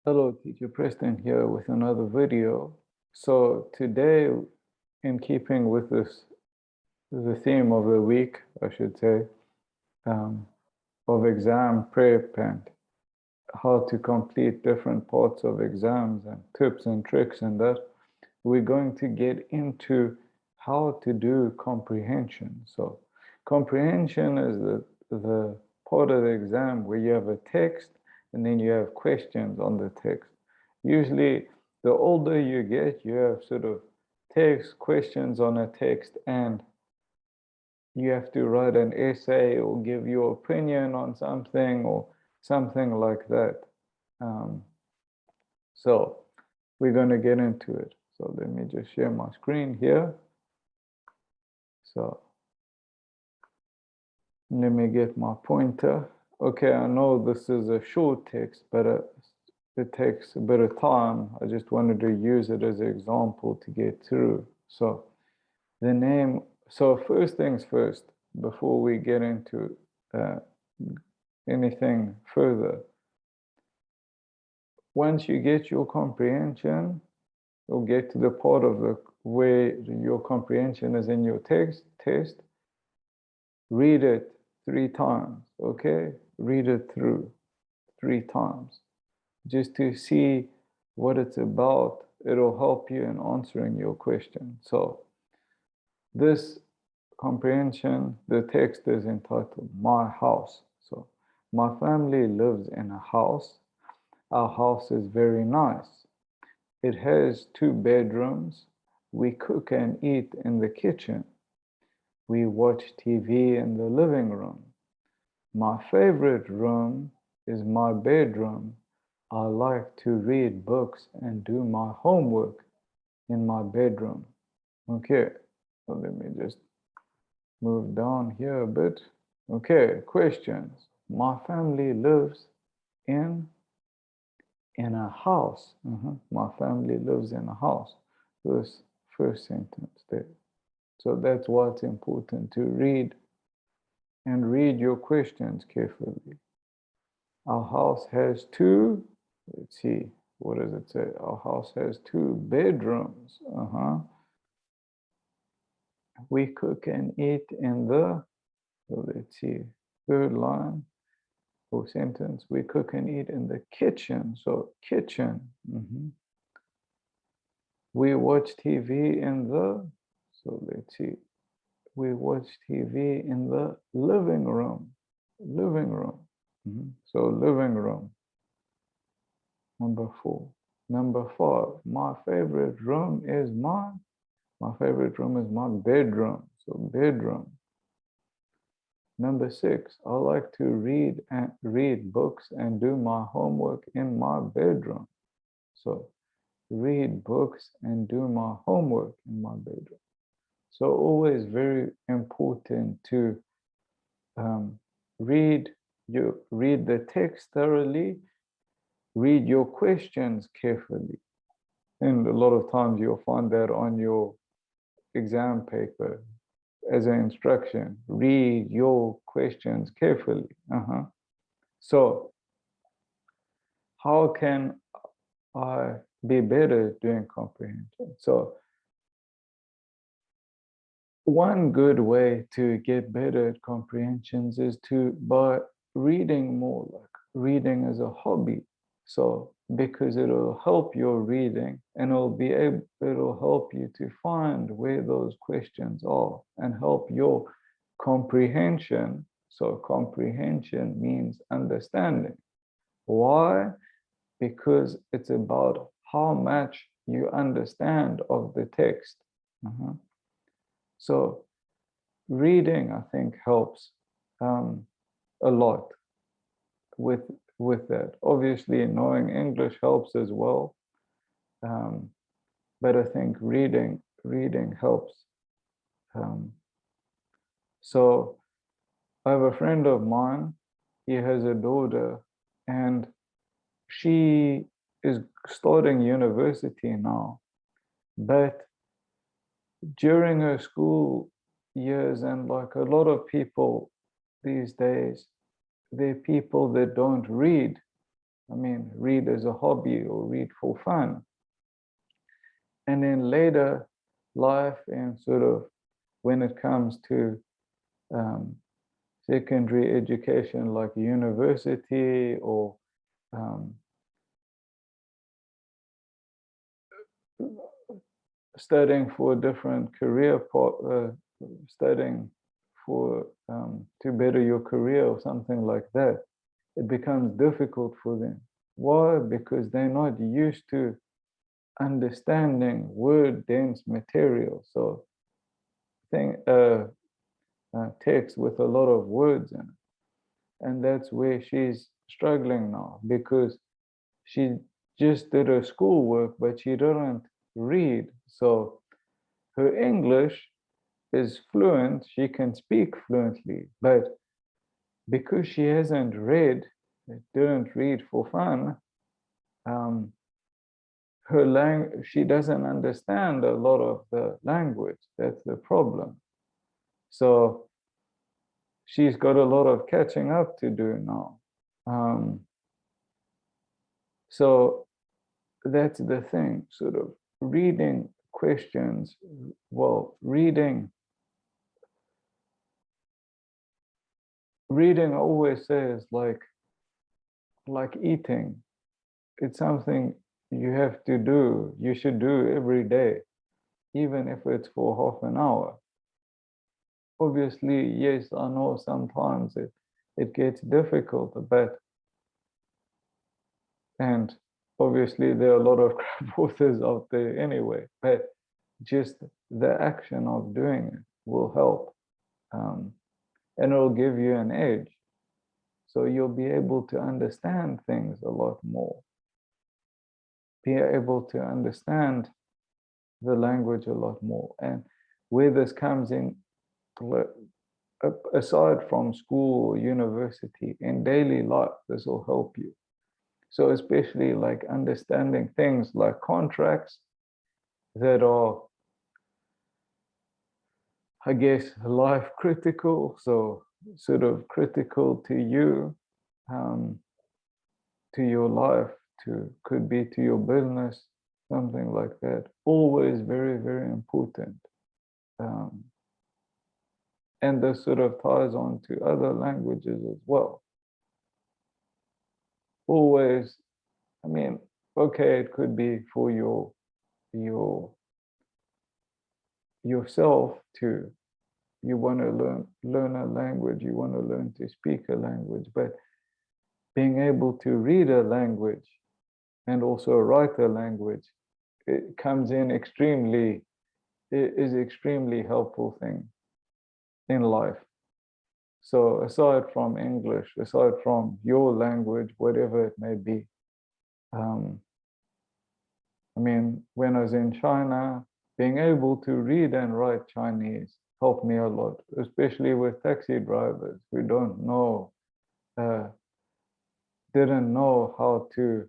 Hello, Teacher Preston here with another video. So today, in keeping with the theme of the week, I should say, um, of exam prep and how to complete different parts of exams and tips and tricks and that, we're going to get into how to do comprehension. So comprehension is the part of the exam where you have a text and then you have questions on the text. Usually, the older you get, you have sort of text, questions on a text, and you have to write an essay or give your opinion on something or something like that. Um, so we're going to get into it. So let me just share my screen here. So let me get my pointer. Okay, I know this is a short text, but it takes a bit of time. I just wanted to use it as an example to get through. So the name, so first things first, before we get into uh, anything further, once you get your comprehension, you'll get to the part of the where your comprehension is in your test, read it 3 times, okay? Read it through 3 times just to see what it's about. It'll help you in answering your question. So this comprehension, the text is entitled My House. So my family lives in a house. Our house is very nice. It has 2 bedrooms. We cook and eat in the kitchen. We watch TV in the living room. My favorite room is my bedroom. I like to read books and do my homework in my bedroom. Okay, so let me just move down here a bit. Okay, questions. My family lives in a house. My family lives in a house. This first sentence there. So that's why it's important to read and read your questions carefully. Our house has let's see, what does it say? Our house has 2 bedrooms. We cook and eat in so let's see, third line or sentence. We cook and eat in the kitchen. So kitchen. We watch TV so let's see, we watch TV in the living room. Living room. So living room. Number 4. Number 5. My favorite room is my favorite room is my bedroom. So bedroom. Number 6. I like to read books and do my homework in my bedroom. So read books and do my homework in my bedroom. So always very important to read the text thoroughly, read your questions carefully. And a lot of times you'll find that on your exam paper as an instruction. Read your questions carefully. So how can I be better doing comprehension? So one good way to get better at comprehensions is by reading more, like reading as a hobby. So because it'll help your reading and it'll help you to find where those questions are and help your comprehension. So comprehension means understanding. Why? Because it's about how much you understand of the text. So reading, I think, helps a lot with that. Obviously, knowing English helps as well, but I think reading helps. So I have a friend of mine. He has a daughter, and she is starting university now. But during her school years, and like a lot of people these days, they're people that don't read. I mean, read as a hobby or read for fun. And then later life and sort of when it comes to um, secondary education like university or um, studying for a different career, studying for to better your career or something like that, it becomes difficult for them. Why? Because they're not used to understanding word dense material. So text with a lot of words in it. And that's where she's struggling now because she just did her schoolwork, but she didn't read. So her English is fluent, she can speak fluently, but because she hasn't read, didn't read for fun, um, her language, she doesn't understand a lot of the language. That's the problem. So she's got a lot of catching up to do now. So that's the thing, sort of reading questions. Well, reading always says like eating. It's something you have to do. You should do every day, even if it's for half an hour. Obviously, yes, I know sometimes it gets difficult, but and obviously there are a lot of crap authors out there anyway, but just the action of doing it will help. And it'll give you an edge. So you'll be able to understand things a lot more, be able to understand the language a lot more. And where this comes in, aside from school or university, in daily life, this will help you. So especially like understanding things like contracts that are, I guess, life critical, so sort of critical to you, to your life, could be to your business, something like that. Always very, very important. Um, and this sort of ties on to other languages as well. Always, I mean, okay, it could be for your yourself too. You want to learn a language, you want to learn to speak a language, but being able to read a language and also write a language, it comes in extremely, it is extremely helpful thing in life. So aside from English, aside from your language, whatever it may be, I mean, when I was in China, being able to read and write Chinese helped me a lot, especially with taxi drivers who don't know, uh, didn't know how to,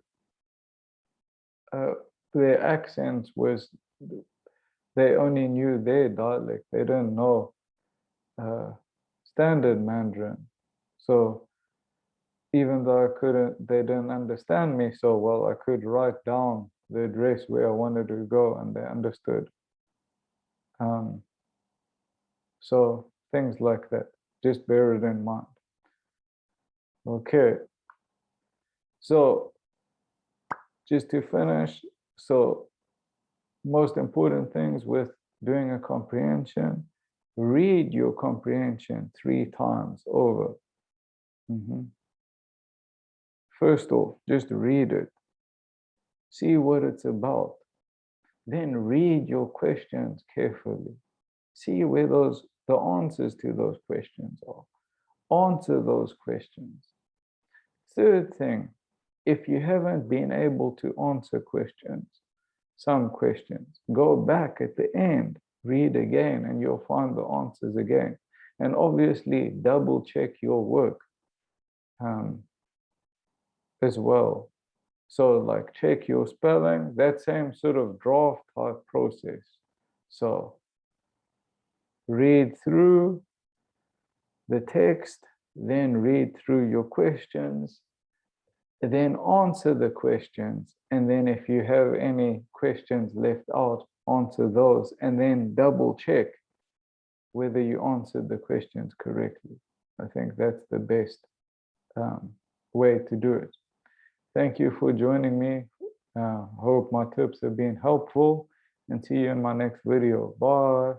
their accents was, they only knew their dialect. They didn't know uh, standard Mandarin. So even though they didn't understand me so well, I could write down the address where I wanted to go and they understood. Um, so things like that, just bear it in mind. Okay, so just to finish, so most important things with doing a comprehension, read your comprehension 3 times over. First off, just read it, see what it's about, then read your questions carefully, see where the answers to those questions are, answer those questions. Third thing, if you haven't been able to answer some questions, go back at the end, read again, and you'll find the answers again. And obviously, double check your work as well. So like check your spelling, that same sort of draft type process. So read through the text, then read through your questions, then answer the questions. And then if you have any questions left out, answer those, and then double check whether you answered the questions correctly. I think that's the best way to do it. Thank you for joining me. Hope my tips have been helpful, and see you in my next video. Bye.